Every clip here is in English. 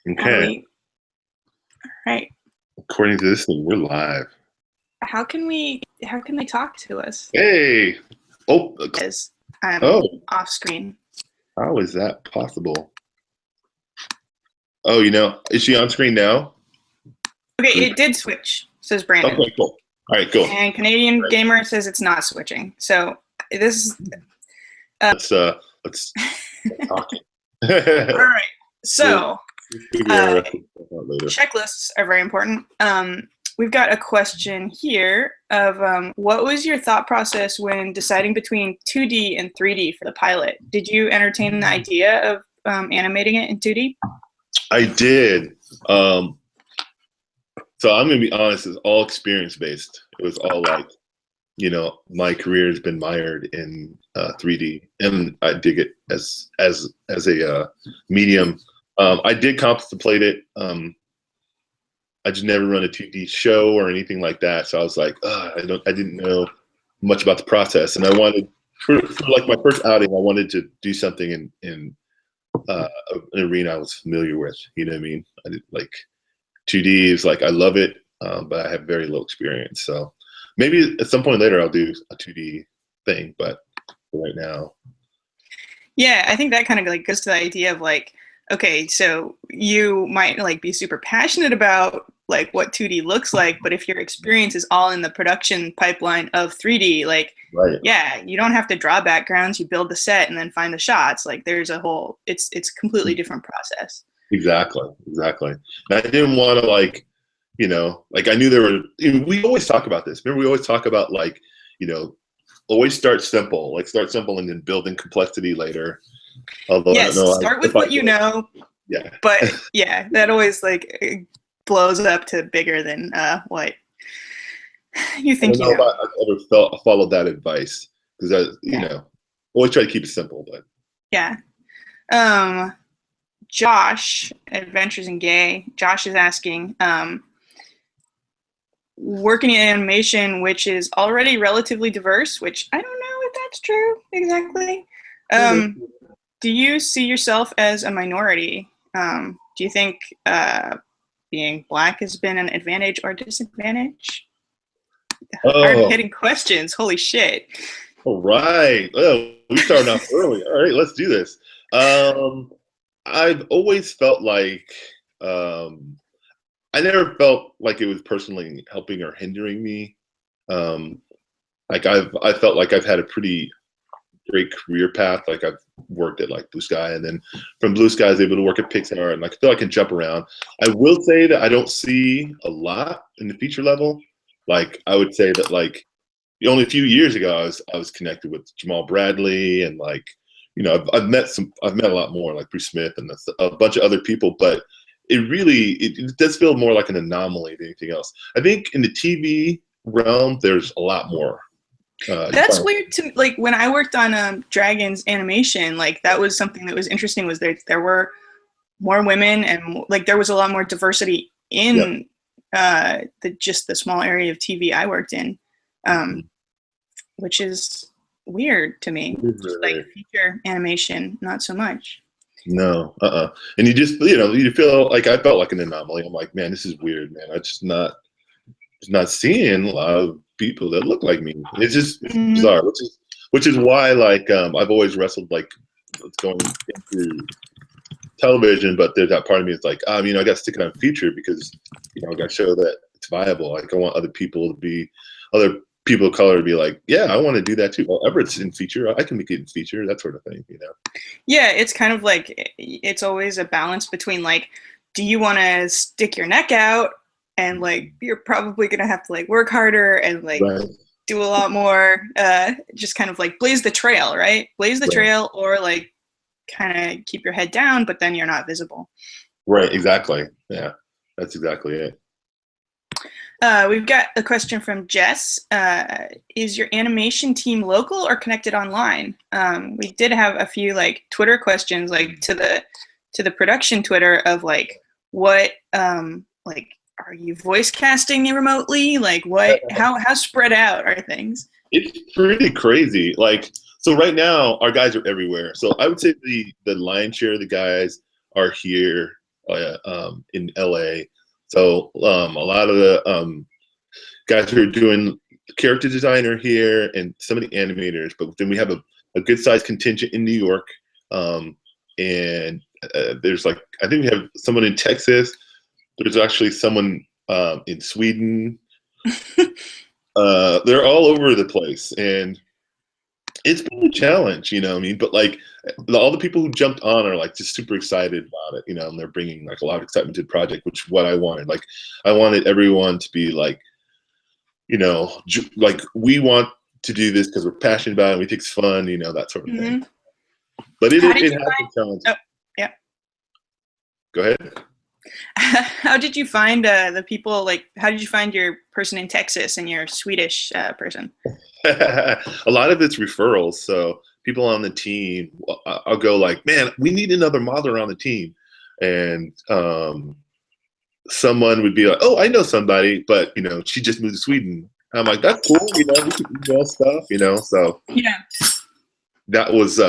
Okay. All right. According to this thing, we're live. How can they talk to us? Hey. Oh. Because off screen. How is that possible? Oh, is she on screen now? Okay, it did switch, says Brandon. Okay, cool. All right, cool. And Canadian Gamer says it's not switching. So this is let's talk. All right. So checklists are very important. We've got a question here of what was your thought process when deciding between 2D and 3D for the pilot? Did you entertain the idea of animating it in 2D? I did. So I'm going to be honest, it's all experience-based. It was all like, my career has been mired in 3D, and I dig it as a medium. I did contemplate it. I just never run a 2D show or anything like that, so I was like, I didn't know much about the process, and I wanted for like my first outing, I wanted to do something in an arena I was familiar with. You know what I mean? I did like 2D is like I love it, but I have very little experience. So maybe at some point later I'll do a 2D thing, but for right now. Yeah, I think that kind of like goes to the idea of like, okay, so you might like be super passionate about like what 2D looks like, but if your experience is all in the production pipeline of 3D, like, yeah, you don't have to draw backgrounds. You build the set and then find the shots. Like, there's a whole, it's a completely different process. Exactly. And I didn't want to like I knew there were. We always talk about this. Remember, we always talk about like, always start simple. Like start simple and then build in complexity later. Although yes, I don't know, start with what you know. Yeah. But yeah, that always like blows up to bigger than what you think. I don't know if I've ever followed that advice because always try to keep it simple. But yeah. Josh, Adventures in Gay. Josh is asking, working in animation, which is already relatively diverse, which I don't know if that's true exactly. Do you see yourself as a minority? Do you think being Black has been an advantage or disadvantage? Hard-hitting questions. Holy shit. All right. Oh, we started off early. All right, let's do this. I've always felt like I never felt like it was personally helping or hindering me. Like I felt like I've had a pretty great career path. Like I've worked at like Blue Sky, and then from Blue Sky I was able to work at Pixar, and like I feel I can jump around. I will say that I don't see a lot in the feature level. Like I would say that like only a few years ago I was connected with Jamal Bradley, and like I've met a lot more like Bruce Smith and a bunch of other people, but it does feel more like an anomaly than anything else. I think in the TV realm there's a lot more. That's weird to like when I worked on Dragons animation, like that was something that was interesting, was there were more women and like there was a lot more diversity in just the small area of TV I worked in, which is weird to me. Like feature animation, not so much. No, and you just you feel like I felt like an anomaly. I'm like, man, this is weird, man. I'm just not seeing a lot of people that look like me. It's just bizarre, which is why like I've always wrestled like what's going into television, but there's that part of me that's like, I got to stick it on feature because I got to show that it's viable. Like I want other people of color to be like, yeah, I want to do that too. Well, Everett's in feature, I can make it in feature, that sort of thing, Yeah, it's kind of like it's always a balance between like, do you want to stick your neck out and like you're probably gonna have to like work harder and like do a lot more, just kind of like blaze the trail, right? Blaze the trail, or like kind of keep your head down, but then you're not visible. Right, exactly. Yeah, that's exactly it. We've got a question from Jess. Is your animation team local or connected online? We did have a few like Twitter questions, like to the production Twitter of like what like are you voice casting remotely? Like what? How spread out are things? It's pretty crazy. Like so, right now our guys are everywhere. So I would say the lion's share of the guys are here in LA. So a lot of the guys who are doing character designer here and some of the animators, but then we have a good sized contingent in New York. And there's like, I think we have someone in Texas. There's actually someone in Sweden. They're all over the place, and it's been a challenge, you know what I mean? But like all the people who jumped on are like just super excited about it, you know, and they're bringing like a lot of excitement to the project, which is what I wanted. Like I wanted everyone to be like, you know, like we want to do this because we're passionate about it, and we think it's fun, you know, that sort of thing. But it has been challenging. Oh, yeah. Go ahead. How did you find the people? Like, how did you find your person in Texas and your Swedish person? A lot of it's referrals. So people on the team, I'll go like, man, we need another modeler on the team, and someone would be like, oh, I know somebody, but you know, she just moved to Sweden. I'm like, that's cool, you know, we can email stuff, you know. So yeah, that was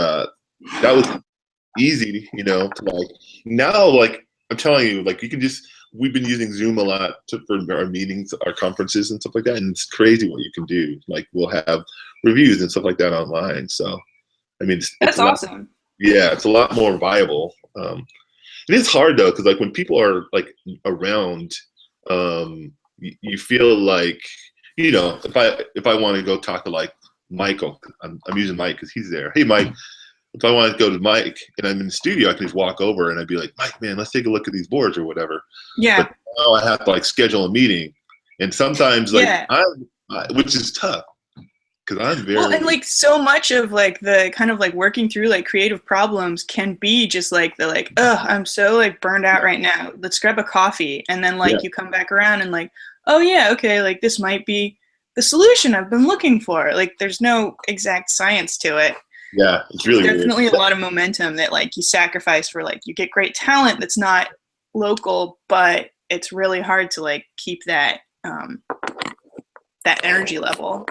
easy, you know, to like now, like I'm telling you, like you can just, we've been using Zoom a lot for our meetings, our conferences and stuff like that. And it's crazy what you can do. Like we'll have reviews and stuff like that online. So, I mean, that's awesome. Yeah, it's a lot more viable. It is hard though, because like when people are like around, you feel like, you know, if I want to go talk to like Michael, I'm using Mike because he's there. Hey, Mike. If I want to go to Mike and I'm in the studio, I can just walk over and I'd be like, Mike, man, let's take a look at these boards or whatever. Yeah. But now I have to like schedule a meeting, and sometimes like which is tough because I'm very well, and like so much of like the kind of like working through like creative problems can be just like the like, oh, I'm so like burned out right now. Let's grab a coffee, and then like you come back around and like, oh yeah, okay, like this might be the solution I've been looking for. Like there's no exact science to it. Yeah, it's really definitely a lot of momentum that like you sacrifice for like you get great talent that's not local, but it's really hard to like keep that that energy level.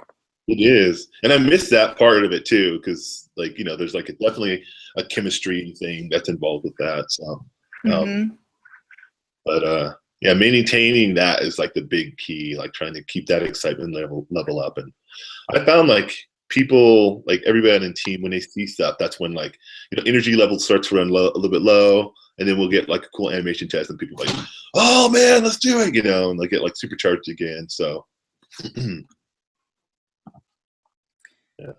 It is, and I miss that part of it too, because like you know, there's like definitely a chemistry thing that's involved with that. So, but yeah, maintaining that is like the big key, like trying to keep that excitement level up. And I found like people, like everybody on the team, when they see stuff, that's when like, you know, energy levels start to run low, a little bit low, and then we'll get like a cool animation test and people like, oh man, let's do it, you know, and they get like supercharged again. So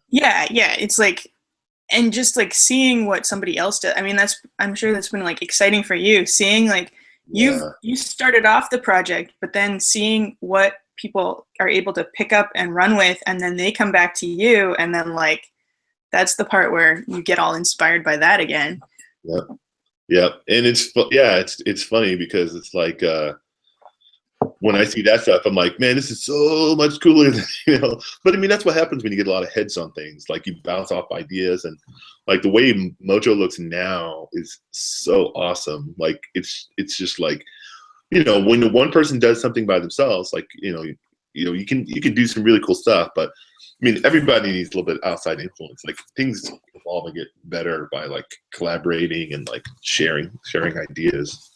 yeah, it's like, and just like seeing what somebody else does. I mean, I'm sure that's been like exciting for you, seeing like you started off the project, but then seeing what people are able to pick up and run with, and then they come back to you, and then like that's the part where you get all inspired by that again. Yeah, and it's funny because it's like when I see that stuff, I'm like, man, this is so much cooler than, you know. But I mean, that's what happens when you get a lot of heads on things. Like you bounce off ideas, and like the way Mojo looks now is so awesome. Like it's just like, you know, when one person does something by themselves, like, you know, you can do some really cool stuff, but I mean, everybody needs a little bit outside influence. Like things evolve and get better by like collaborating and like sharing ideas.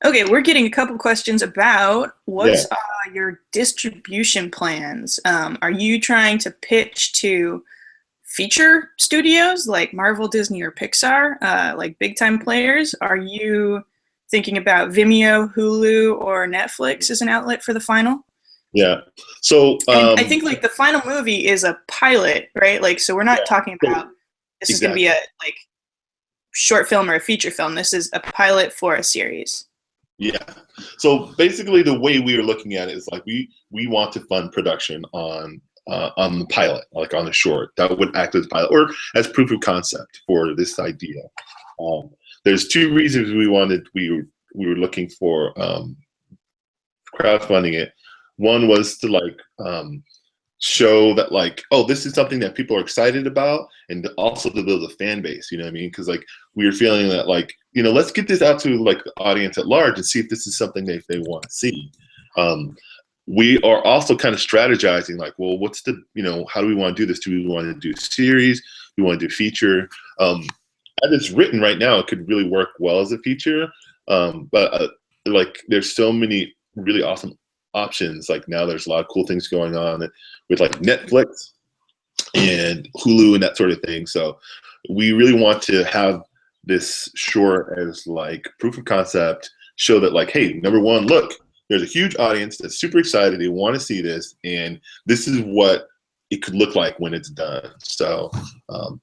Okay, we're getting a couple questions about what's your distribution plans. Are you trying to pitch to feature studios like Marvel, Disney, or Pixar, like big time players? Are you thinking about Vimeo, Hulu, or Netflix as an outlet for the final? Yeah. So I think like the final movie is a pilot, right? Like, so we're not talking about this is going to be a like short film or a feature film. This is a pilot for a series. Yeah. So basically, the way we are looking at it is like we want to fund production on the pilot, like on a short that would act as pilot or as proof of concept for this idea. There's two reasons we were looking for crowdfunding it. One was to like show that like, oh, this is something that people are excited about, and also to build a fan base, you know what I mean? Because like we were feeling that like, you know, let's get this out to like the audience at large and see if this is something they want to see. We are also kind of strategizing like, well, what's the, you know, how do we want to do this? Do we want to do series? Do we want to do feature? as it's written right now, it could really work well as a feature. But like, there's so many really awesome options. Like now, there's a lot of cool things going on with like Netflix and Hulu and that sort of thing. So we really want to have this short as like proof of concept, show that like, hey, number one, look, there's a huge audience that's super excited. They want to see this, and this is what it could look like when it's done. So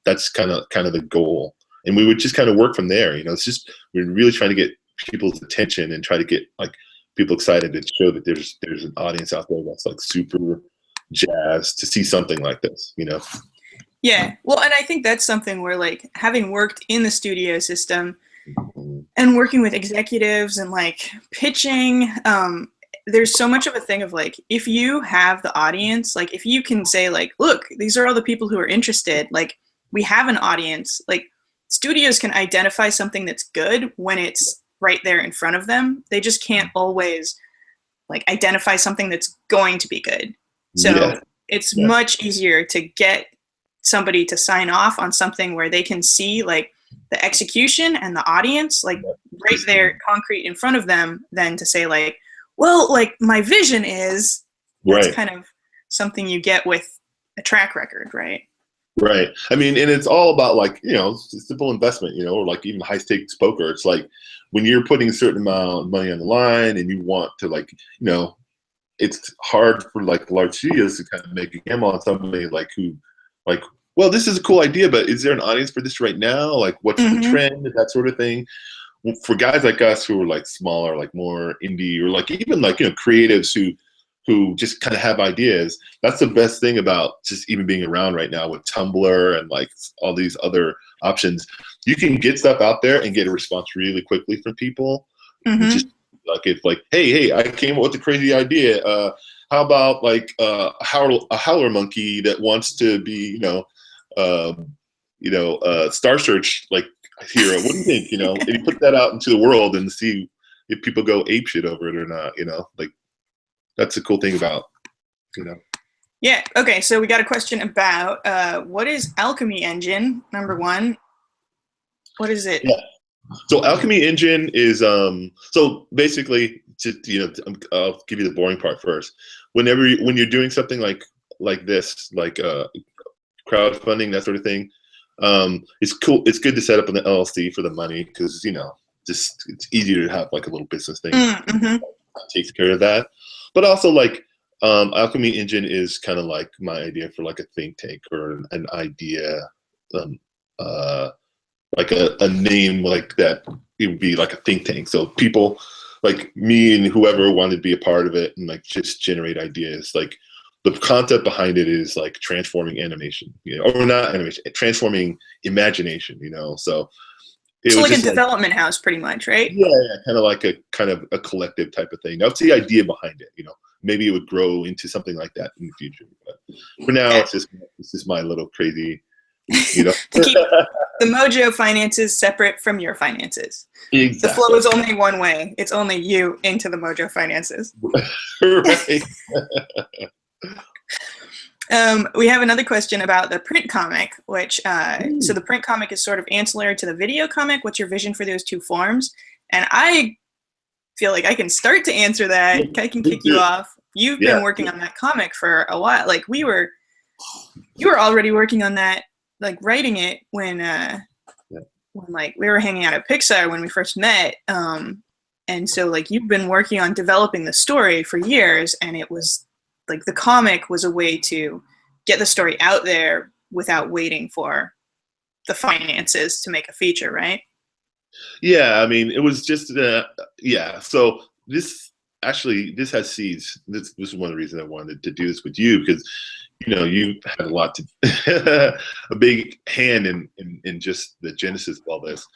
that's kind of the goal. And we would just kind of work from there. It's just, we're really trying to get people's attention and try to get like people excited to show that there's an audience out there that's like super jazzed to see something like this. Yeah, well, and I think that's something where, like, having worked in the studio system and working with executives and like pitching, there's so much of a thing of like, if you have the audience, like if you can say like, look, these are all the people who are interested, like we have an audience, like studios can identify something that's good when it's right there in front of them. They just can't always like identify something that's going to be good. So it's much easier to get somebody to sign off on something where they can see like the execution and the audience like right there concrete in front of them than to say like, well, like my vision is, that's kind of something you get with a track record, right? Right. I mean, and it's all about like, simple investment, or like even high stakes poker. It's like when you're putting a certain amount of money on the line and you want to like, it's hard for like large studios to kind of make a gamble on somebody like who like, well, this is a cool idea, but is there an audience for this right now? Like what's the trend, that sort of thing. For guys like us who are like smaller, like more indie, or like even like, creatives who just kind of have ideas, that's the best thing about just even being around right now with Tumblr and like all these other options. You can get stuff out there and get a response really quickly from people. Just like, if like, hey, I came up with a crazy idea. How about like a howler monkey that wants to be, Star Search like hero? What do you think? And you put that out into the world and see if people go apeshit over it or not. Like that's the cool thing about, Yeah. Okay. So we got a question about what is Alchemy Engine? Number one. What is it? Yeah. So Alchemy Engine is so basically, I'll give you the boring part first. When you're doing something like this, like crowdfunding, that sort of thing, it's cool. It's good to set up an LLC for the money because just it's easier to have like a little business thing that takes care of that. But also like Alchemy Engine is kind of like my idea for like a think tank or an idea, like a name like that. It would be like a think tank. So people like me and whoever wanted to be a part of it and like just generate ideas. Like the concept behind it is like transforming animation, or not animation, transforming imagination, So it so was like a development house, pretty much, right? Yeah, kind of a collective type of thing. That's the idea behind it, Maybe it would grow into something like that in the future. But for now, it's just my little crazy, to keep the Mojo finances separate from your finances. Exactly. The flow is only one way. It's only you into the Mojo finances. Right. We have another question about the print comic, which so the print comic is sort of ancillary to the video comic. What's your vision for those two forms? And I feel like I can start to answer that. I can kick you off. You've been working on that comic for a while. Like you were already working on that, like writing it when like we were hanging out at Pixar when we first met. And so like you've been working on developing the story for years, and it was like the comic was a way to get the story out there without waiting for the finances to make a feature, right? Yeah, I mean, it was just So this has seeds. This is one of the reasons I wanted to do this with you, because you had a lot to a big hand in just the genesis of all this.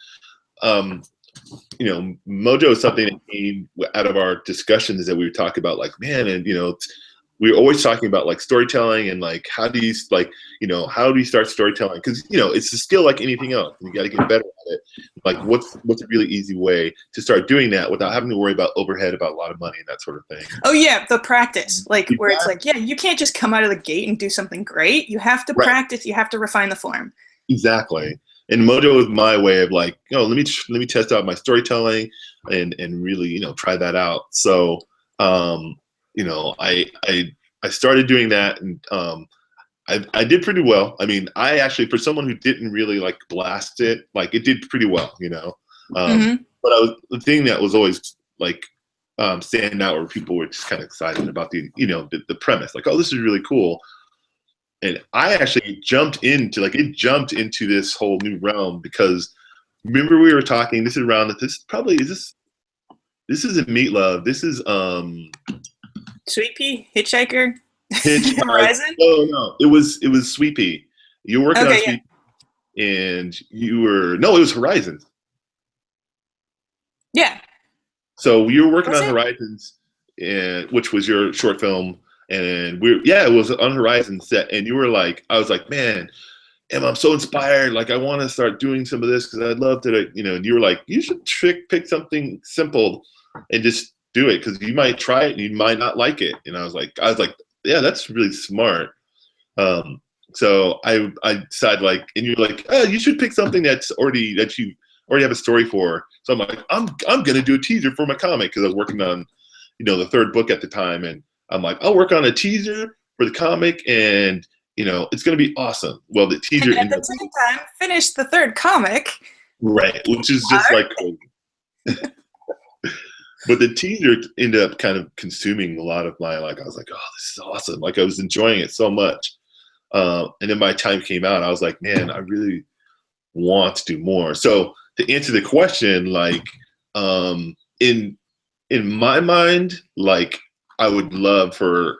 Mojo is something that came out of our discussions that we would talk about, like, man, and we were always talking about like storytelling and like how do you start storytelling, because it's a skill like anything else. You got to get better at it. Like what's a really easy way to start doing that without having to worry about overhead, about a lot of money and that sort of thing. Oh yeah, the practice, like where it's like, yeah, you can't just come out of the gate and do something great. You have to practice. You have to refine the form. Exactly. And Mojo was my way of like, let me test out my storytelling and really, try that out. So, I started doing that, and I did pretty well. I mean, I actually, for someone who didn't really like blast it, like it did pretty well, But the thing that was always like standing out where people were just kind of excited about the premise, like, oh, this is really cool. And I actually jumped into this whole new realm because remember we were talking. This is around this probably is this isn't Meat Love. This is Sweet Pea, Hitchhiker, Horizon. No, it was Sweet Pea. You were working on Sweet Pea, and it was Horizons. Yeah. So you were working on Horizons, which was your short film. And it was on Horizon set, and you were like, I was like, man, Emma, I'm so inspired. Like, I want to start doing some of this because I'd love to, and you were like, you should pick something simple and just do it because you might try it and you might not like it. And I was like, yeah, that's really smart. So I decided and you're like, oh, you should pick something that you already have a story for. So I'm like, I'm gonna do a teaser for my comic because I was working on, the third book at the time, and I'm like, I'll work on a teaser for the comic, and it's gonna be awesome. Well, the teaser and at the same time finish the third comic, right? Which is just like crazy. But the teaser ended up kind of consuming a lot of my I was like, oh, this is awesome. Like I was enjoying it so much, and then by the time it came out, I was like, man, I really want to do more. So to answer the question, in my mind, I would love for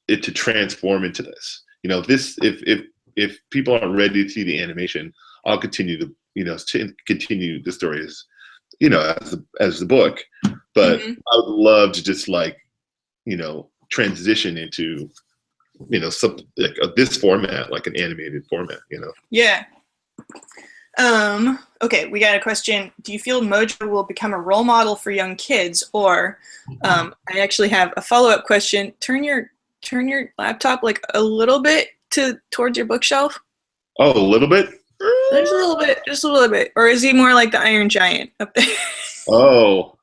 it to transform into this. If people aren't ready to see the animation, I'll continue to continue the story as the book. But I would love to just transition into something like this format, like an animated format. Yeah. Okay, we got a question. Do you feel Mojo will become a role model for young kids? Or I actually have a follow-up question. Turn your laptop a little bit towards your bookshelf. Oh, a little bit? Just a little bit. Or is he more like the Iron Giant up there? Oh.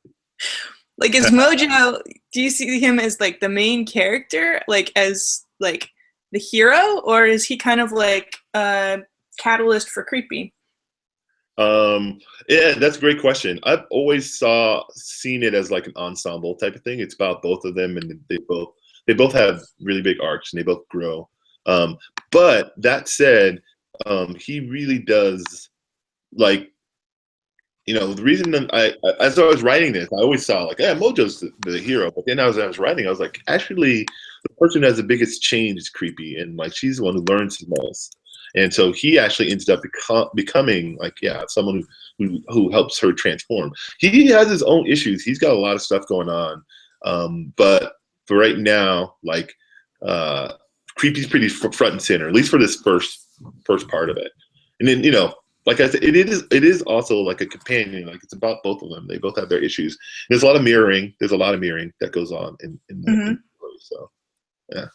Is Mojo, do you see him as the main character? As the hero? Or is he kind of a catalyst for Creepy? Yeah, that's a great question. I've always seen it as an ensemble type of thing. It's about both of them, and they both have really big arcs, and they both grow. But that said, he really does the reason that as I was writing this, I always saw Mojo's the hero. But then as I was writing, I was like, actually, the person who has the biggest change is Creepy, and she's the one who learns the most. And so he actually ended up becoming someone who helps her transform. He has his own issues. He's got a lot of stuff going on. But for right now, Creepy's pretty front and center, at least for this first part of it. And then, like I said, it is also a companion. It's about both of them. They both have their issues. There's a lot of mirroring. There's a lot of mirroring that goes on in the story. So, yeah.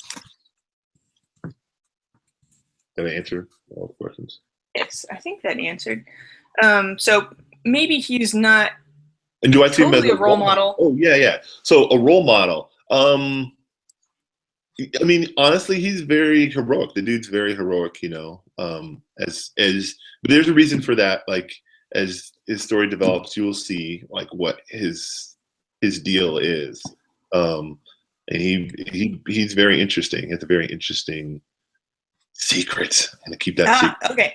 Did I answer all the questions? Yes, I think that answered. So maybe he's not. And do I see him as a role model? Oh yeah. So a role model. I mean, honestly, he's very heroic. The dude's very heroic. But there's a reason for that. As his story develops, you will see what his deal is. And he's very interesting. He has a very interesting secret, and to keep that secret. Okay.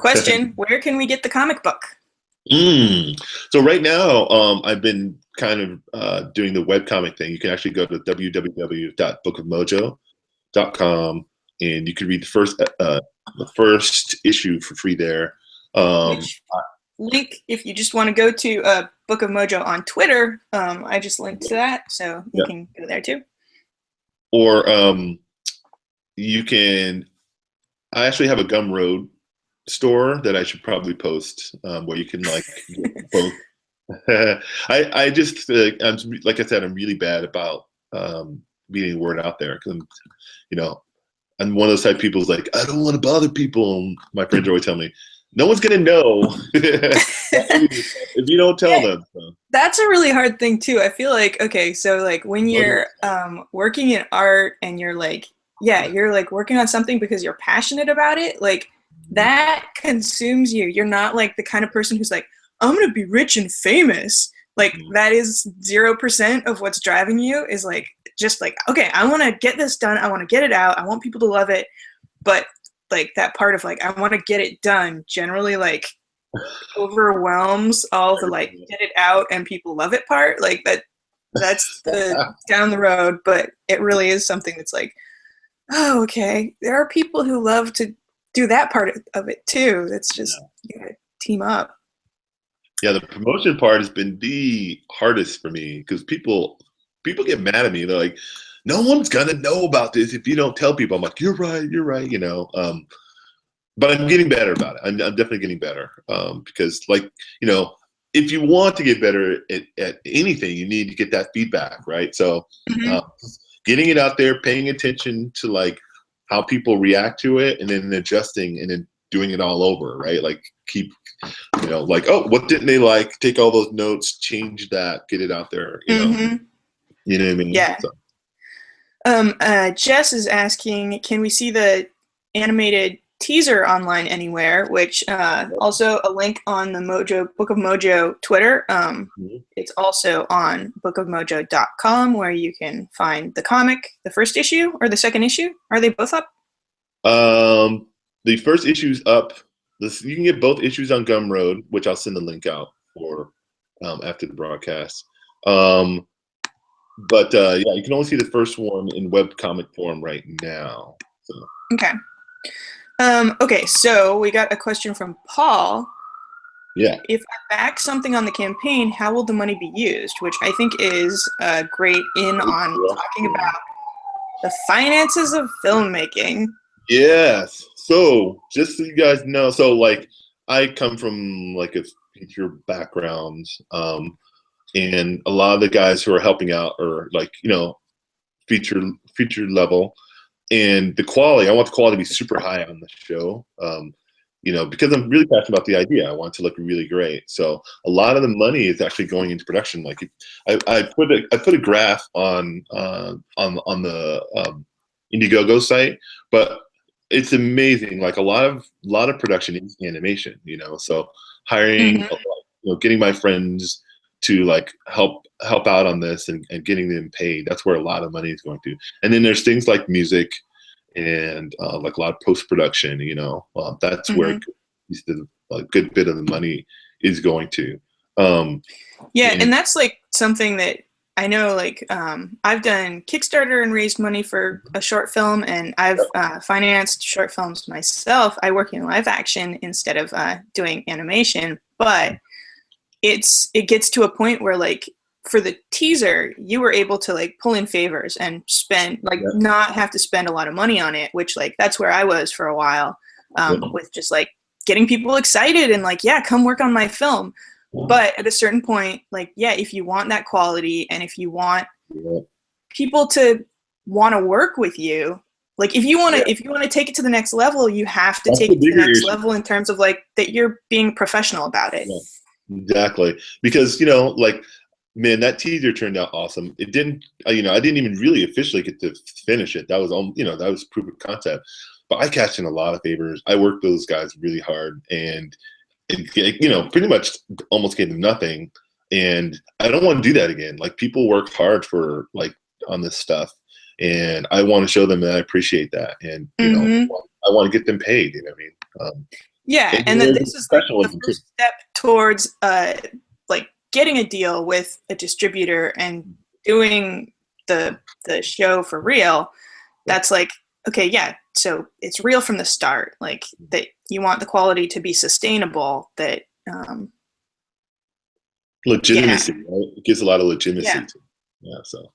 Question: where can we get the comic book? So right now, I've been kind of doing the webcomic thing. You can actually go to www.bookofmojo.com, and you can read the first issue for free there. Which link, if you just want to go to Book of Mojo on Twitter, I just linked to that, so you can go there too. Or you can. I actually have a Gumroad store that I should probably post, where you can get both. I just I'm like I said, I'm really bad about getting the word out there because I'm one of those type of people who's I don't want to bother people. And my friends always tell me, no one's gonna know if you don't tell them. So. That's a really hard thing too. I feel like, okay, so like when you're working in art and you're like, you're like working on something because you're passionate about it, like that consumes you. You're not like the kind of person who's like, I'm gonna be rich and famous. Like that is 0% of what's driving you, is like just like, okay, I want to get this done. I want to get it out. I want people to love it. But like that part of like, I want to get it done generally like overwhelms all the like get it out and people love it part. Like that's the down the road, but it really is something that's like, oh, okay. There are people who love to do that part of it too. That's just, you gotta team up. Yeah, the promotion part has been the hardest for me because people get mad at me. They're like, no one's gonna know about this if you don't tell people. I'm like, you're right, you know. But I'm getting better about it. I'm definitely getting better because, like, you know, if you want to get better at anything, you need to get that feedback, right? So getting it out there, paying attention to like how people react to it, and then adjusting and then doing it all over, right? Like keep, you know, like, oh, what didn't they like? Take all those notes, change that, get it out there, you know. You know what I mean? Yeah. So. Jess is asking, can we see the animated teaser online anywhere? Which also a link on the Mojo Book of Mojo Twitter. It's also on bookofmojo.com where you can find the comic, the first issue or the second issue. Are they both up? The first issue's up. You can get both issues on Gumroad, which I'll send the link out for after the broadcast. But yeah, you can only see the first one in webcomic form right now. So. Okay. Okay, so we got a question from Paul. Yeah. If I back something on the campaign, how will the money be used? Which I think is a great in on talking about the finances of filmmaking. Yes. So just so you guys know, so like I come from like a feature background, and a lot of the guys who are helping out are like, you know, feature level. And the quality, I want the quality to be super high on the show, you know, because I'm really passionate about the idea. I want it to look really great. So a lot of the money is actually going into production. Like I put a graph on the Indiegogo site, but it's amazing. Like a lot of production is animation, you know. So hiring, you know, getting my friends to like help out on this and getting them paid. That's where a lot of money is going to. And then there's things like music and like a lot of post-production, you know, that's where a good bit of the money is going to. Yeah, and that's like something that I know, like I've done Kickstarter and raised money for a short film, and I've financed short films myself. I work in live action instead of doing animation, but it gets to a point where like for the teaser, you were able to like pull in favors and spend like not have to spend a lot of money on it, which like that's where I was for a while with just like getting people excited and like, yeah, come work on my film. But at a certain point, like, yeah, if you want that quality and if you want people to want to work with you, like if you want to take it to the next level, you have to take it to the next level in terms of like that you're being professional about it. Yeah. Exactly. Because, you know, like, man, that teaser turned out awesome. It didn't, you know, I didn't even really officially get to finish it. That was, you know, that was proof of concept. But I cashed in a lot of favors. I worked those guys really hard, and it, you know, pretty much almost gave them nothing. And I don't want to do that again. Like, people work hard for like on this stuff, and I want to show them that I appreciate that. And you know, I want to get them paid. You know what I mean? Yeah, and then this is like the first step towards like getting a deal with a distributor and doing the show for real. That's like, okay, yeah, so it's real from the start. Like that you want the quality to be sustainable. That legitimacy, right? It gives a lot of legitimacy. So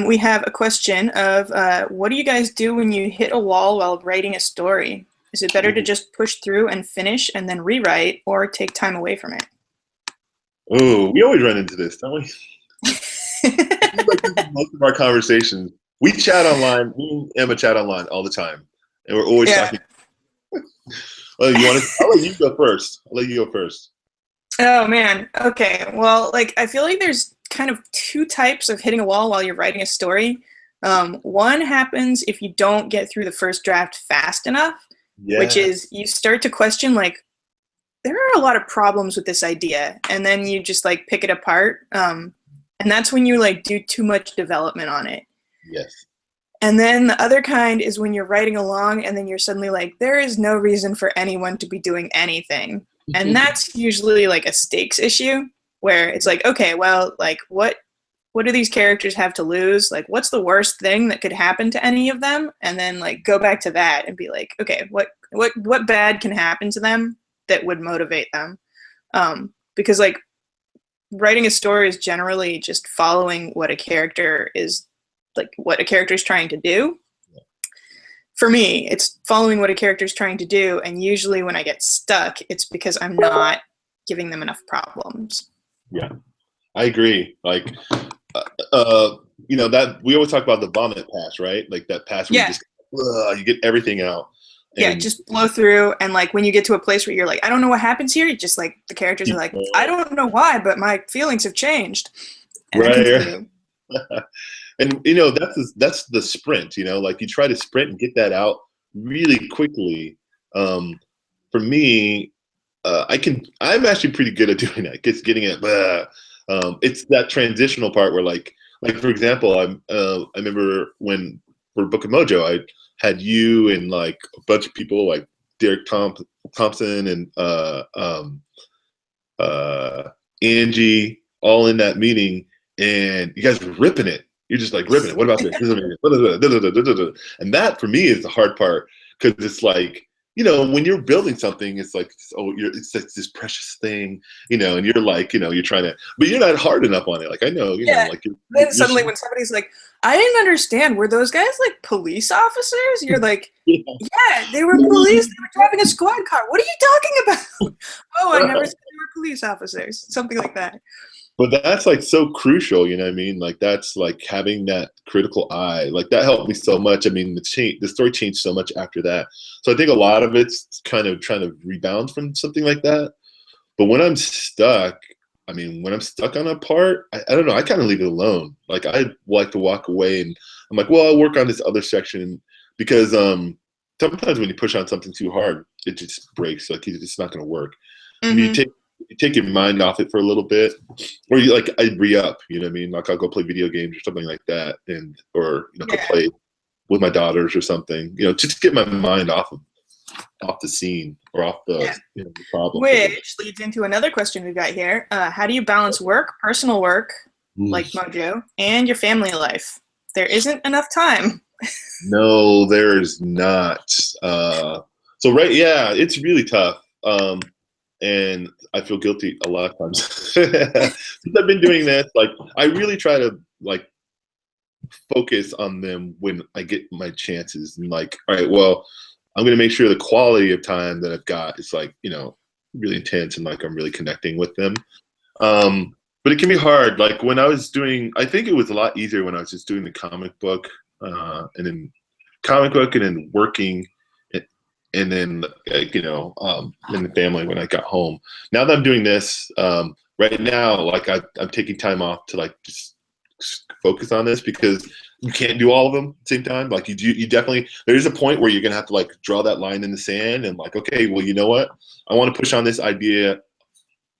we have a question of what do you guys do when you hit a wall while writing a story? Is it better to just push through and finish and then rewrite, or take time away from it? Oh, we always run into this, don't we? Like most of our conversations, we chat online. Me and Emma chat online all the time, and we're always talking. Well, I'll let you go first. Oh man. Okay. Well, like I feel like there's kind of two types of hitting a wall while you're writing a story. One happens if you don't get through the first draft fast enough, which Yeah. is you start to question like there are a lot of problems with this idea, and then you just like pick it apart. And that's when you like do too much development on it. Yes. And then the other kind is when you're writing along and then you're suddenly like, there is no reason for anyone to be doing anything. And that's usually like a stakes issue where it's like, okay, well, like what do these characters have to lose? Like what's the worst thing that could happen to any of them? And then like go back to that and be like, okay, what bad can happen to them that would motivate them? Because like writing a story is generally just following what a character is trying to do. For me, it's following what a character is trying to do, and usually when I get stuck, it's because I'm not giving them enough problems. Yeah, I agree. Like, that we always talk about the vomit pass, right? Like that pass where you get everything out. Yeah, just blow through, and like when you get to a place where you're like, I don't know what happens here, you just like the characters are like, I don't know why, but my feelings have changed. And right. And that's the sprint, like you try to sprint and get that out really quickly. For me, I'm actually pretty good at doing that. Getting it. It's that transitional part where like for example, I remember when for Book of Mojo, I had you and like a bunch of people like Derek Thompson and Angie all in that meeting, and you guys were ripping it. You're just like ripping it. What about this? And that for me is the hard part, because it's like, when you're building something, it's like, it's like this precious thing, and you're like, you're trying to, but you're not hard enough on it. Like I know, like. Then suddenly when somebody's like, I didn't understand, were those guys like police officers? You're like, yeah, they were police. They were driving a squad car. What are you talking about? Oh, I never said they were police officers. Something like that. But that's like so crucial, you know what I mean? Like that's like having that critical eye. Like that helped me so much. I mean, the story changed so much after that. So I think a lot of it's kind of trying to rebound from something like that. But when I'm stuck, when I'm stuck on a part, I don't know, I kind of leave it alone. Like I like to walk away and I'm like, well, I'll work on this other section, because sometimes when you push on something too hard, it just breaks. Like it's not going to work. Mm-hmm. You take your mind off it for a little bit, or you like I re-up, you know what I mean? Like I'll go play video games or something like that, or go play with my daughters or something, just to get my mind off the scene or off the problem. Which leads into another question we've got here. How do you balance work, personal work, like Mojo, and your family life? There isn't enough time. No, there's not. It's really tough. And I feel guilty a lot of times. Since I've been doing this, like I really try to like focus on them when I get my chances, and like, all right, well, I'm going to make sure the quality of time that I've got is like, really intense, and like I'm really connecting with them. But it can be hard. Like when I was doing, I think it was a lot easier when I was just doing the comic book, and then working, and then in the family when I got home. Now that I'm doing this, right now, like I'm taking time off to like just focus on this, because you can't do all of them at the same time. Like you definitely, there's a point where you're gonna have to like draw that line in the sand and like, okay, well, you know what? I want to push on this idea,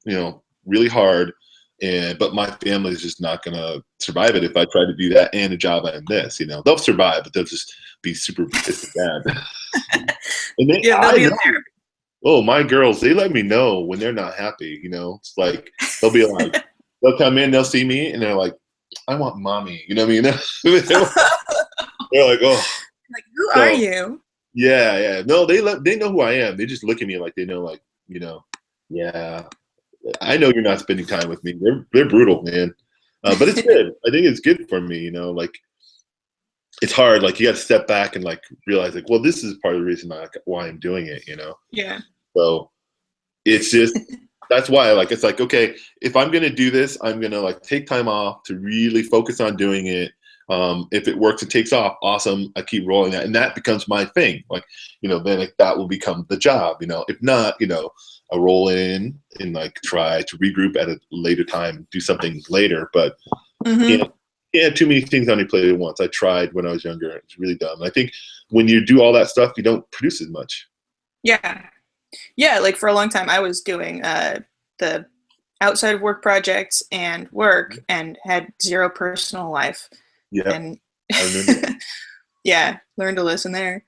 really hard, but my family is just not gonna survive it if I try to do that and a job on this. They'll survive, but they'll just be super pissed and bad. And they'll be in therapy. Oh, my girls, they let me know when they're not happy. It's like they'll be like, they'll come in, they'll see me, and they're like, I want mommy. You know what I mean? They're like, oh, like, who are you? Yeah. No, they know who I am. They just look at me like they know, like, yeah, I know you're not spending time with me. They're brutal, man. But it's good. I think it's good for me. Like it's hard. Like you got to step back and like realize, like, well, this is part of the reason why I'm doing it. Yeah. So it's just. That's why, like, it's like, okay, if I'm going to do this, I'm going to like take time off to really focus on doing it. If it works, it takes off. Awesome. I keep rolling that, and that becomes my thing. Like, then that will become the job. If not, I roll in and like try to regroup at a later time, do something later. But too many things on your plate at once. I tried when I was younger. It's really dumb. I think when you do all that stuff, you don't produce as much. Yeah. Like for a long time, I was doing the outside of work projects and work, and had zero personal life. Yeah. And I remember. yeah, learned a lesson there.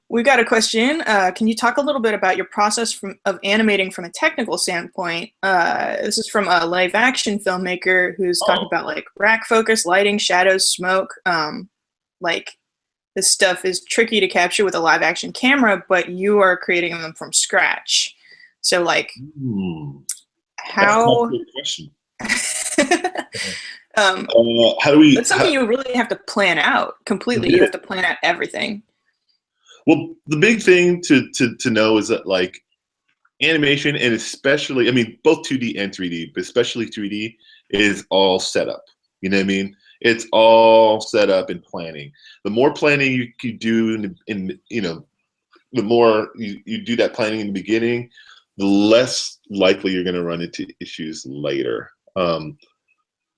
We've got a question. Can you talk a little bit about your process of animating from a technical standpoint? This is from a live action filmmaker who's talking about like rack focus, lighting, shadows, smoke. Like this stuff is tricky to capture with a live action camera, but you are creating them from scratch. So like, how? That's a good question. How do we? That's something you really have to plan out completely. You have to plan out everything. Well, the big thing to know is that like animation, and especially, I mean, both 2D and 3D, but especially 3D, is all set up. You know what I mean? It's all set up in planning. The more planning you do in the more you do that planning in the beginning, the less likely you're going to run into issues later.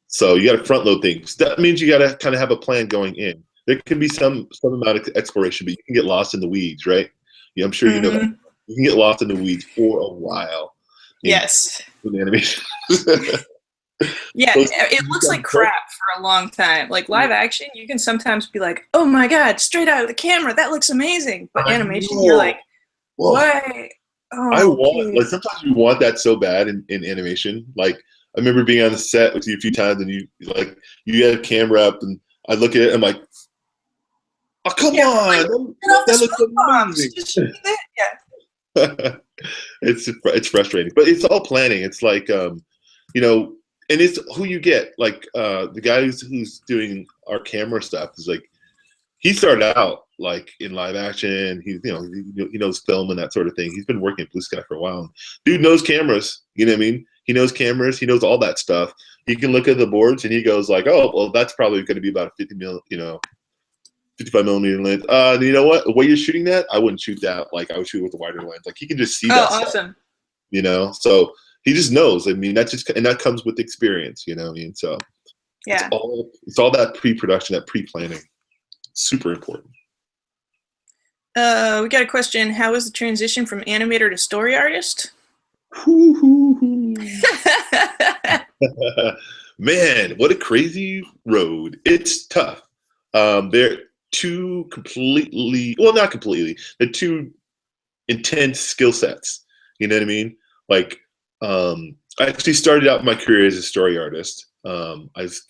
So you got to front load things. That means you got to kind of have a plan going in. There can be some amount of exploration, but you can get lost in the weeds, right? Yeah, I'm sure you know that. You can get lost in the weeds for a while. Yes. In animation. Yeah, it looks like crap for a long time. Like live action, you can sometimes be like, "Oh my god, straight out of the camera, that looks amazing." But animation, you're like, "Why?" Oh, like sometimes you want that so bad in animation. Like I remember being on the set with you a few times, and you had a camera up, and I look at it, I'm like, "Oh come on, that looks amazing." Yeah. It's frustrating, but it's all planning. It's like and it's who you get. Like the guy who's doing our camera stuff is like, he started out like in live action. He knows film and that sort of thing. He's been working at Blue Sky for a while. Dude knows cameras. You know what I mean? He knows cameras. He knows all that stuff. He can look at the boards and he goes like, "Oh, well, that's probably going to be about a 55 millimeter lens. You know what? The way you're shooting that, I wouldn't shoot that. Like I would shoot with a wider lens. Like he can just see that. Oh, awesome. Stuff, so he just knows. I mean, that comes with experience. You know what I mean? So yeah, it's all that pre-production, that pre-planning. Super important. We got a question. How is the transition from animator to story artist? Man, what a crazy road. It's tough. They're two completely, well, not completely, they're two intense skill sets. You know what I mean? Like, I actually started out my career as a story artist. I was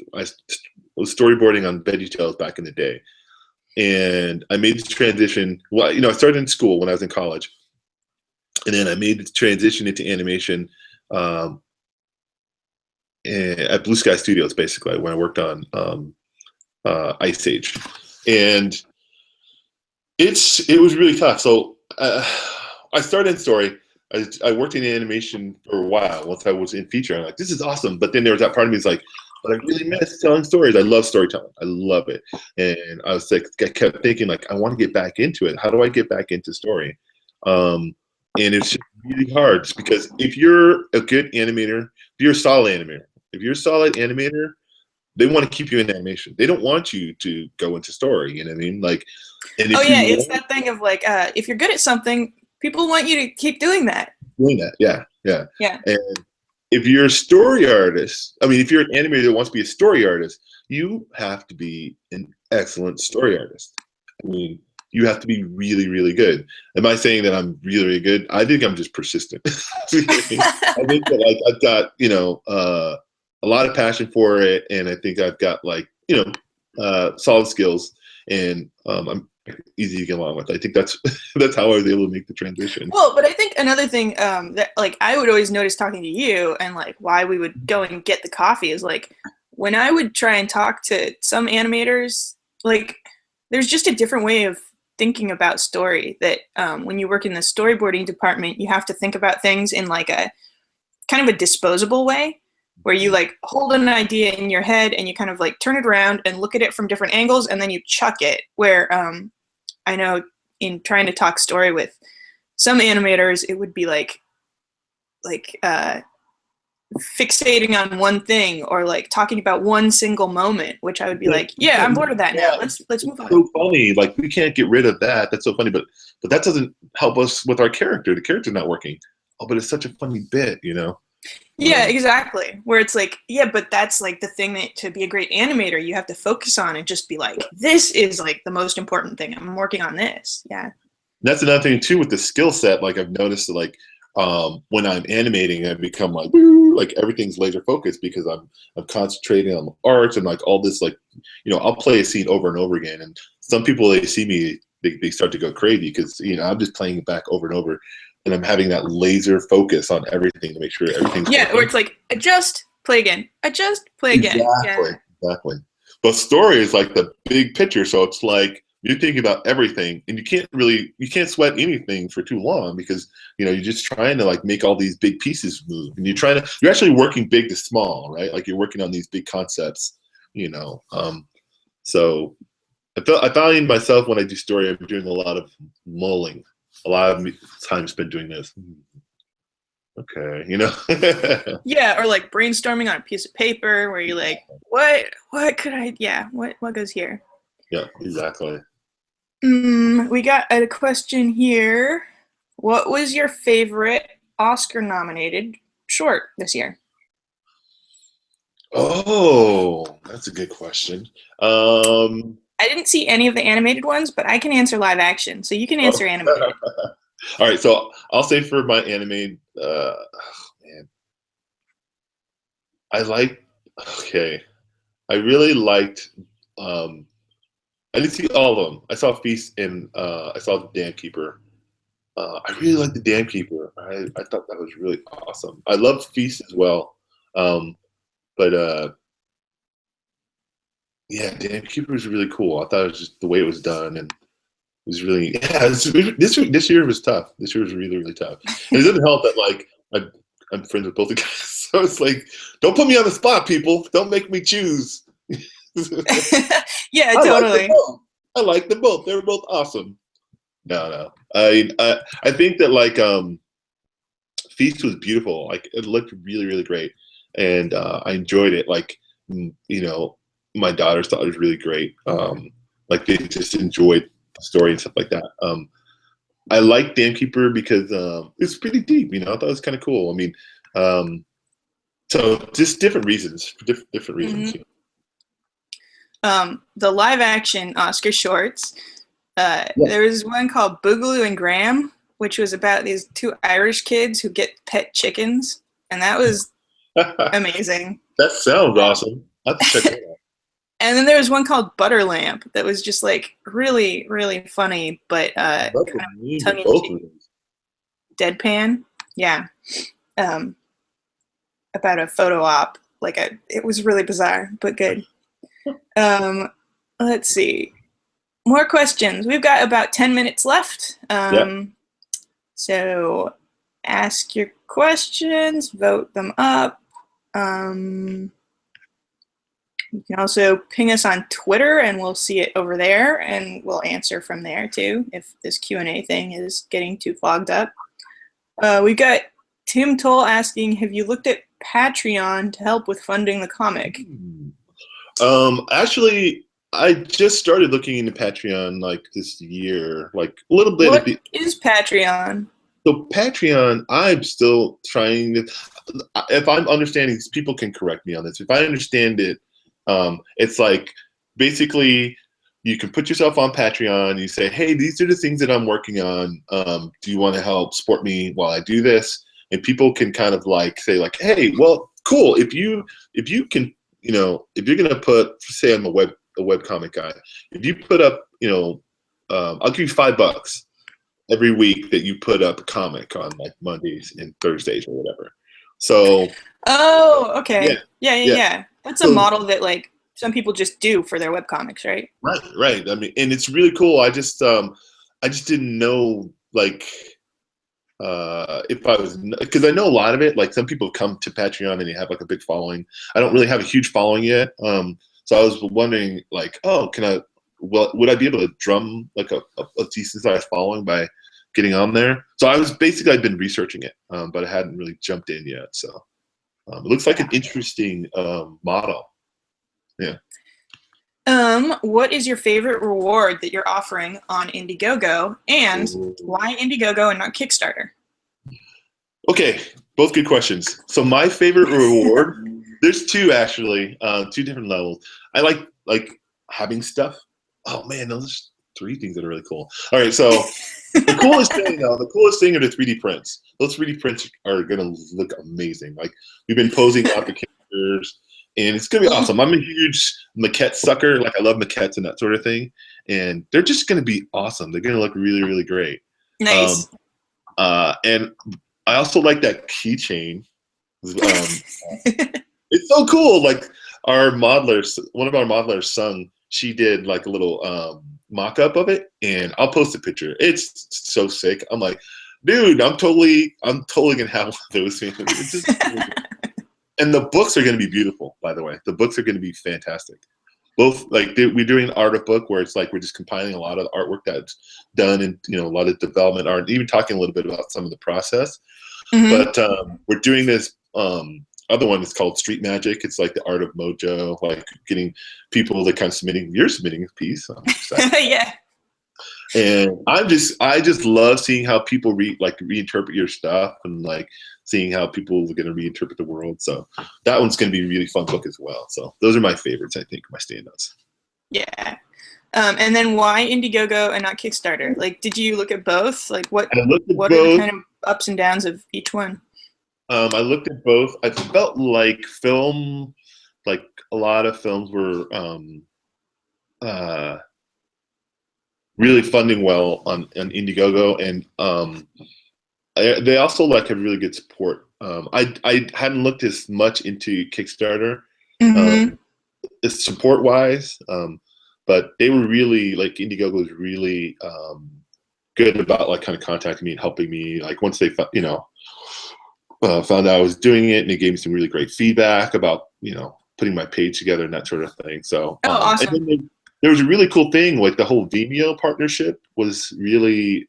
storyboarding on VeggieTales back in the day. And I made the transition. Well, I started in school when I was in college. And then I made the transition into animation at Blue Sky Studios, basically, when I worked on Ice Age. And it was really tough. So I started in story. I worked in animation for a while. Once I was in feature, I'm like, this is awesome. But then there was that part of me that's like, but I really miss telling stories. I love storytelling. I love it. And I was like, I kept thinking like, I want to get back into it. How do I get back into story? And it's just really hard just because if you're a good animator, if you're a solid animator, they want to keep you in animation. They don't want you to go into story. You know what I mean? Like, and it's that thing of like, if you're good at something, people want you to keep doing that. Yeah. And if you're a story artist, if you're an animator that wants to be a story artist, you have to be an excellent story artist. I mean, you have to be really, really good. Am I saying that I'm really, really good? I think I'm just persistent. I think that I've got, a lot of passion for it, and I think I've got solid skills, and I'm easy to get along with. I think that's how I was able to make the transition. Well, but I think another thing that I would always notice talking to you, and why we would go and get the coffee is when I would try and talk to some animators, there's just a different way of thinking about story that when you work in the storyboarding department, you have to think about things in a kind of a disposable way. where you like hold an idea in your head and you kind of like turn it around and look at it from different angles and then you chuck it. Where I know in trying to talk story with some animators, it would be like fixating on one thing or like talking about one single moment, which I would be like, yeah, I'm bored of that now. Let's move on. So funny, like we can't get rid of that. That's so funny, but that doesn't help us with our character. The character's not working. Oh, but it's such a funny bit, you know. Yeah, exactly. Where it's like, yeah, but that's like the thing that to be a great animator, you have to focus on and just be like, this is like the most important thing. I'm working on this. Yeah. That's another thing too with the skill set. Like I've noticed that like when I'm animating, I become like woo, like everything's laser focused because I'm concentrating on the art and like all this like, you know, I'll play a scene over and over again, and some people they see me they start to go crazy because you know I'm just playing it back over and over, and I'm having that laser focus on everything to make sure everything's yeah, working. or it's like adjust, play again, adjust, play again. Exactly. But story is like the big picture, so it's like you're thinking about everything, and you can't sweat anything for too long because you know you're just trying to like make all these big pieces move, and you're actually working big to small, right? Like you're working on these big concepts, you know. So I find myself when I do story, I'm doing a lot of mulling. A lot of time spent doing this. Okay, you know. Yeah, or like brainstorming on a piece of paper where you're like, what could I? Yeah, what goes here? Yeah, exactly. We got a question here. What was your favorite Oscar-nominated short this year? Oh, that's a good question. I didn't see any of the animated ones, but I can answer live action, so you can answer animated. All right, so I'll say for my animated, man, okay, I really liked, I didn't see all of them. I saw Feast and I saw The Dam Keeper. I really liked The Dam Keeper. I thought that was really awesome. I loved Feast as well. But yeah, Dam Keeper was really cool. I thought it was just the way it was done, and it was really this year was tough. This year was really really tough. And it doesn't help that like I'm friends with both the guys, so it's like don't put me on the spot, people. Don't make me choose. Yeah, totally. I like them both. They're both awesome. No. I think that like Feast was beautiful. Like it looked really really great, and I enjoyed it. Like you know, my daughters thought it was really great. Like they just enjoyed the story and stuff like that. I like Dam Keeper because it's pretty deep. You know, I thought it was kind of cool. I mean, so just different reasons, different reasons. Mm-hmm. The live action Oscar shorts. There was one called Boogaloo and Graham, which was about these two Irish kids who get pet chickens, and that was amazing. That sounds awesome. I'll have to check that out. And then there was one called Butter Lamp that was just like really, really funny, but kind of tongue-in-cheek, deadpan. Yeah, about a photo op. It was really bizarre, but good. Let's see. More questions. We've got about 10 minutes left. So ask your questions, vote them up. You can also ping us on Twitter and we'll see it over there and we'll answer from there too if this Q&A thing is getting too clogged up. We've got Tim Toll asking, have you looked at Patreon to help with funding the comic? Actually, I just started looking into Patreon like this year, like a little bit. What is Patreon? So Patreon, I'm still trying to, if I'm understanding, people can correct me on this. If I understand it, it's like basically you can put yourself on Patreon. You say, hey, these are the things that I'm working on. Do you want to help support me while I do this? And people can kind of like say like, hey, well, cool. If you can, you know, if you're going to put, say I'm a webcomic guy, if you put up, you know, I'll give you $5 every week that you put up a comic on like Mondays and Thursdays or whatever. So. Oh, okay. Yeah. That's a model that like some people just do for their webcomics, right? Right. I mean, and it's really cool. I just didn't know like if I was, because I know a lot of it, like some people come to Patreon and they have like a big following. I don't really have a huge following yet. So I was wondering like, oh, would I be able to drum like a decent sized following by getting on there? So I've been researching it, but I hadn't really jumped in yet. So it looks like an interesting model. Yeah. What is your favorite reward that you're offering on Indiegogo, and why Indiegogo and not Kickstarter? Okay, both good questions. So my favorite reward, there's two actually, two different levels. I like having stuff. Oh man, those are three things that are really cool. All right, so the coolest thing are the 3D prints. Those 3D prints are gonna look amazing. Like we've been posing out the characters, and it's gonna be awesome. I'm a huge maquette sucker. Like I love maquettes and that sort of thing, and they're just gonna be awesome. They're gonna look really, really great. Nice. And I also like that keychain. It's so cool. Like one of our modelers, Sung, she did like a little mock-up of it, and I'll post a picture. It's so sick. I'm like, dude, I'm totally gonna have one of those. It's just and the books are gonna be beautiful, by the way. The books are gonna be fantastic. Both like we're doing an art of book where it's like we're just compiling a lot of the artwork that's done, and a lot of development art, even talking a little bit about some of the process. But we're doing this other one. It's called Street Magic. It's like the art of Mojo, like getting people that kind of you're submitting a piece. Yeah. And I just love seeing how people reinterpret your stuff, and like seeing how people are going to reinterpret the world. So that one's going to be a really fun book as well. So those are my favorites, I think, my standouts. Yeah. And then why Indiegogo and not Kickstarter? Like, did you look at both? Like, what are the kind of ups and downs of each one? I looked at both. I felt like a lot of films were really funding well on Indiegogo, and they also like have really good support. I hadn't looked as much into Kickstarter support wise, but they were really like Indiegogo was really good about like kind of contacting me and helping me. Like once they found out I was doing it, and they gave me some really great feedback about putting my page together and that sort of thing. So awesome. And then there was a really cool thing, like the whole Vimeo partnership was really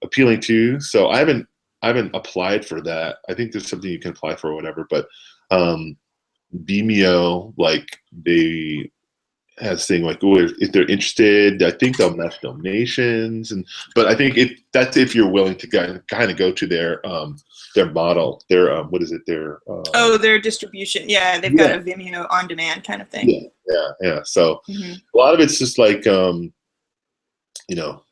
appealing too. So I haven't applied for that. I think there's something you can apply for or whatever, but Vimeo, like they has this thing like, oh, if they're interested, I think they'll match donations, but I think that's if you're willing to kind of go to their model, their what is it, their their distribution. Yeah, they've got a Vimeo on demand kind of thing. Yeah. So a lot of it's just like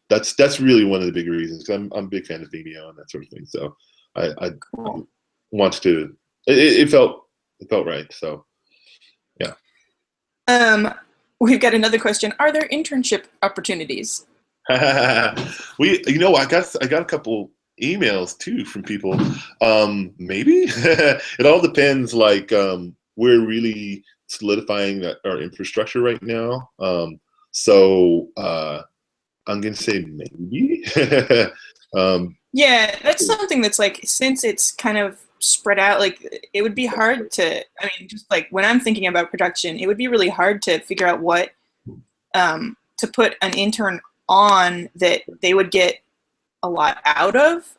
that's really one of the big reasons, because I'm a big fan of Vimeo and that sort of thing. So I wanted to. It felt right. So yeah. We've got another question. Are there internship opportunities? I got a couple emails too from people. Maybe it all depends. Like we're really solidifying our infrastructure right now. So I'm gonna say maybe. Yeah, that's something that's like, since it's kind of spread out, like it would be hard to, just like when I'm thinking about production, it would be really hard to figure out what to put an intern on that they would get a lot out of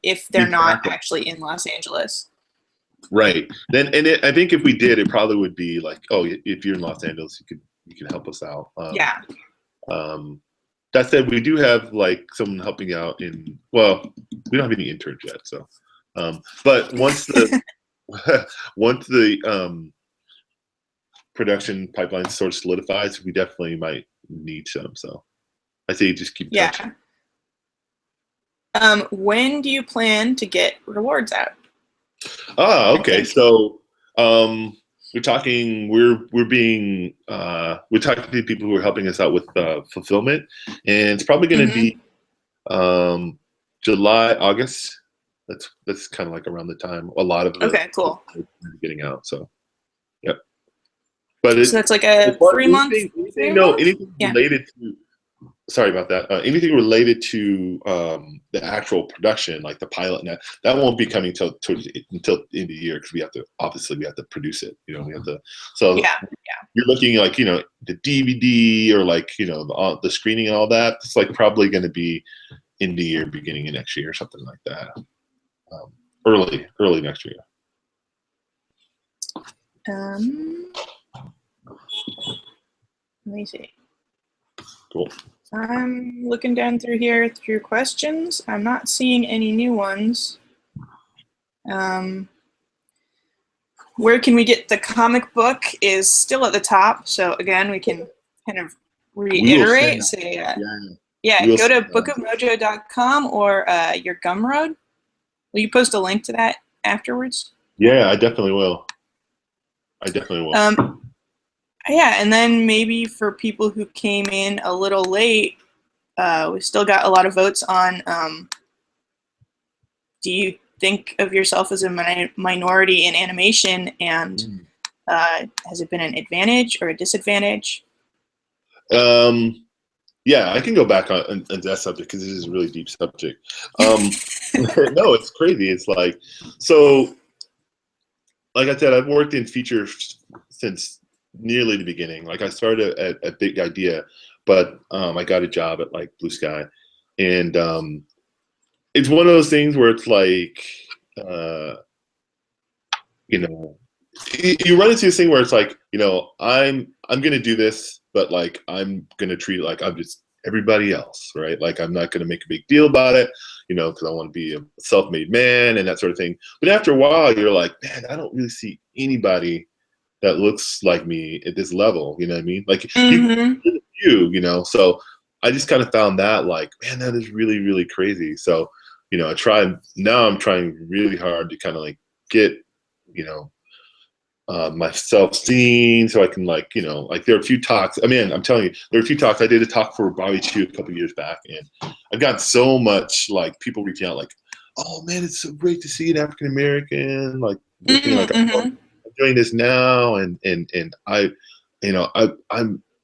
if they're not actually in Los Angeles. Right. I think if we did, it probably would be like, oh, if you're in Los Angeles, you can help us out. Yeah. That said, we do have like someone helping out we don't have any interns yet, so. But once the production pipeline sort of solidifies, we definitely might need some. So I say just keep touching. When do you plan to get rewards out? Okay. So we're talking to people who are helping us out with fulfillment, and it's probably going to be July, August. That's kind of like around the time a lot of cool getting out. So yep. But so that's like a 3 month. Anything related to sorry about that. Anything related to the actual production, like the pilot, and that won't be coming until the end of the year because we have to produce it. You know, we have to. So Yeah. you're looking like the DVD or like the screening and all that. It's like probably going to be in the year, beginning of next year, or something like that. Early next year. Let me see. Cool. I'm looking down through here through questions. I'm not seeing any new ones. Where can we get the comic book is still at the top. So again, we can kind of reiterate. Say, go to bookofmojo.com or your Gumroad. Will you post a link to that afterwards? Yeah, I definitely will. Yeah, and then maybe for people who came in a little late, we still got a lot of votes on do you think of yourself as a minority in animation, and has it been an advantage or a disadvantage? Yeah, I can go back on that subject because it is a really deep subject. No, it's crazy. It's like, so like I said, I've worked in features since nearly the beginning. Like I started at Big Idea, but I got a job at like Blue Sky, and it's one of those things where it's like, you run into this thing where it's like, I'm gonna do this, but like I'm gonna treat it like I'm just everybody else, right? Like I'm not gonna make a big deal about it, because I want to be a self-made man and that sort of thing. But after a while, you're like, man, I don't really see anybody that looks like me at this level. You know what I mean? Like you. So I just kind of found that like, man, that is really, really crazy. So, I'm trying really hard to kind of like get, myself seen, so I can like there are a few talks. I mean, I'm telling you, there are a few talks. I did a talk for Bobby Chu a couple years back, and I've got so much like people reaching out like, oh man, it's so great to see an African American like working like I'm doing this now, and I,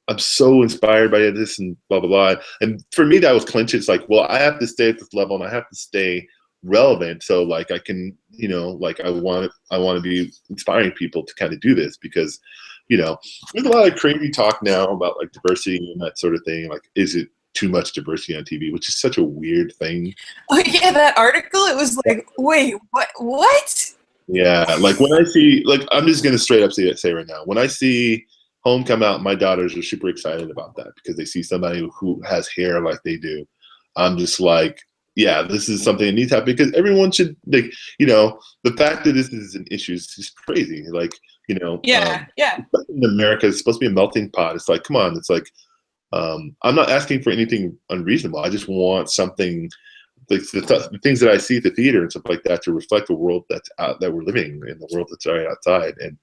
I'm so inspired by this and blah blah blah. And for me, that was clinch. It's like, well, I have to stay at this level, and I have to stay relevant, so like I can like I want to be inspiring people to kind of do this, because there's a lot of crazy talk now about like diversity and that sort of thing. Like, is it too much diversity on TV, which is such a weird thing. Oh yeah, that article, it was like, wait, what? Yeah, like when I see, like, I'm just gonna straight up say right now, when I see Home come out, my daughters are super excited about that because they see somebody who has hair like they do. I'm just like, yeah, this is something that needs to happen, because everyone should, like, the fact that this is an issue is just crazy. Like, Yeah. in America, it's supposed to be a melting pot. It's like, come on, it's like, I'm not asking for anything unreasonable. I just want something, like the things that I see at the theater and stuff like that, to reflect the world that's out, that we're living in, the world that's right outside. And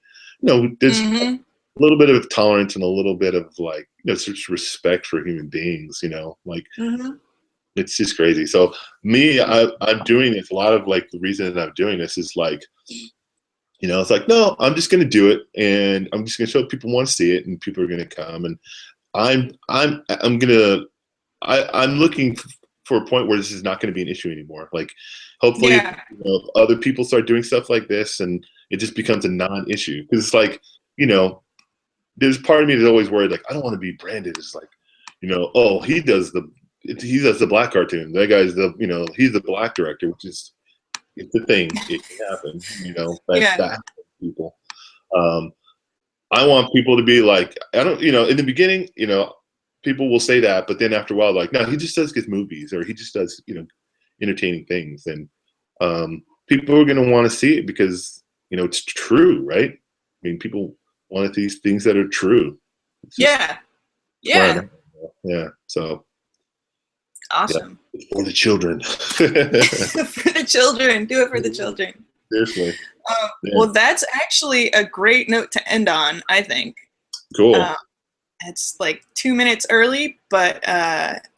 there's a little bit of tolerance and a little bit of like just respect for human beings. Like. It's just crazy. So me, I'm doing this. A lot of like the reason that I'm doing this is like, it's like, no, I'm just gonna do it, and I'm just gonna show people want to see it, and people are gonna come, and I'm looking for a point where this is not going to be an issue anymore. Like, hopefully, other people start doing stuff like this, and it just becomes a non-issue. Because it's like, there's part of me that's always worried, like, I don't want to be branded as like, oh, he does the black cartoon. That guy's he's the black director, which is, it's the thing. It can happen, that happens to people. I want people to be like, I don't, in the beginning, people will say that, but then after a while, like, no, he just does good movies, or he just does, entertaining things. And people are going to want to see it because, it's true, right? I mean, people want these things that are true. Yeah. So. Awesome. Yeah, for the children. For the children. Do it for the children. Seriously. Well, that's actually a great note to end on, I think. Cool. It's like 2 minutes early, but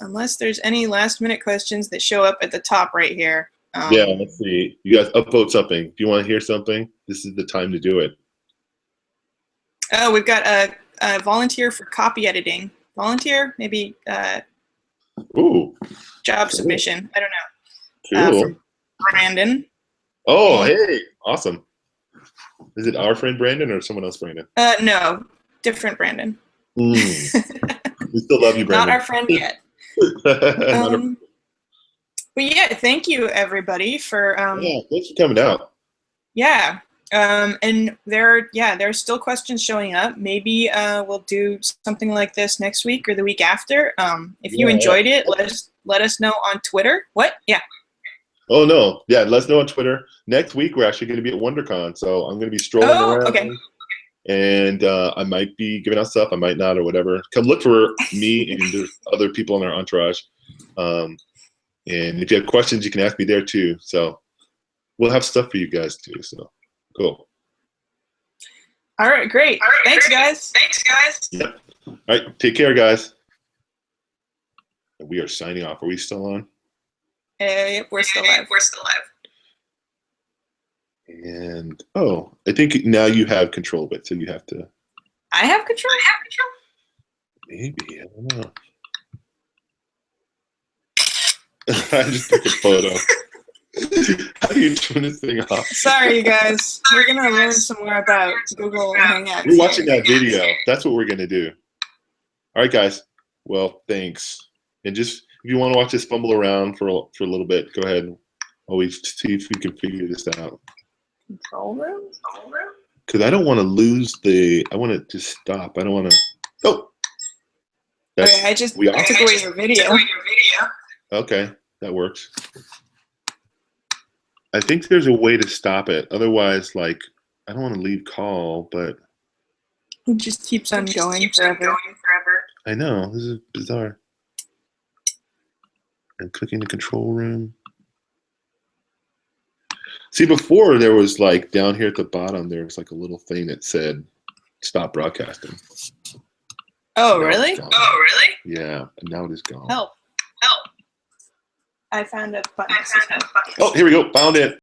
unless there's any last minute questions that show up at the top right here. Let's see. You guys upvote something. Do you want to hear something? This is the time to do it. Oh, we've got a volunteer for copy editing. Volunteer? Maybe Ooh, job cool. submission. I don't know. Cool. From Brandon. Oh, hey, awesome. Is it our friend Brandon or someone else, Brandon? No, different Brandon. We still love you, Brandon. Not our friend yet. But yeah, thank you everybody for yeah, thanks for coming out. Yeah. And there's still questions showing up. Maybe we'll do something like this next week or the week after. If you enjoyed it, let us know on Twitter. What? Yeah. Oh no, yeah, let us know on Twitter. Next week we're actually going to be at WonderCon, so I'm going to be strolling around. Okay. And I might be giving out stuff, I might not, or whatever. Come look for me and there's other people in our entourage. And if you have questions, you can ask me there too. So we'll have stuff for you guys too. So cool. All right, great. Thanks, guys. Yep. All right, take care, guys. We are signing off. Are we still on? We're still live. And I think now you have control of it, so you have to. I have control. Maybe, I don't know. I just took a photo. How do you turn this thing off? Sorry, you guys. We're gonna learn some more about Google Hangouts. We're watching that video. That's what we're gonna do. All right, guys. Well, thanks. And just if you want to watch us fumble around for a little bit, go ahead. Always see if we can figure this out. Control room? Because I don't want to lose I want it to stop. I don't want to. Oh. Okay, I took away your video. Okay, that works. I think there's a way to stop it. Otherwise, like, I don't want to leave call, but it just keeps on going forever. I know, this is bizarre. I'm clicking the control room. See, before there was like down here at the bottom, there was like a little thing that said stop broadcasting. Oh, really? Yeah, and now it is gone. Help. I found a button. Oh, here we go. Found it.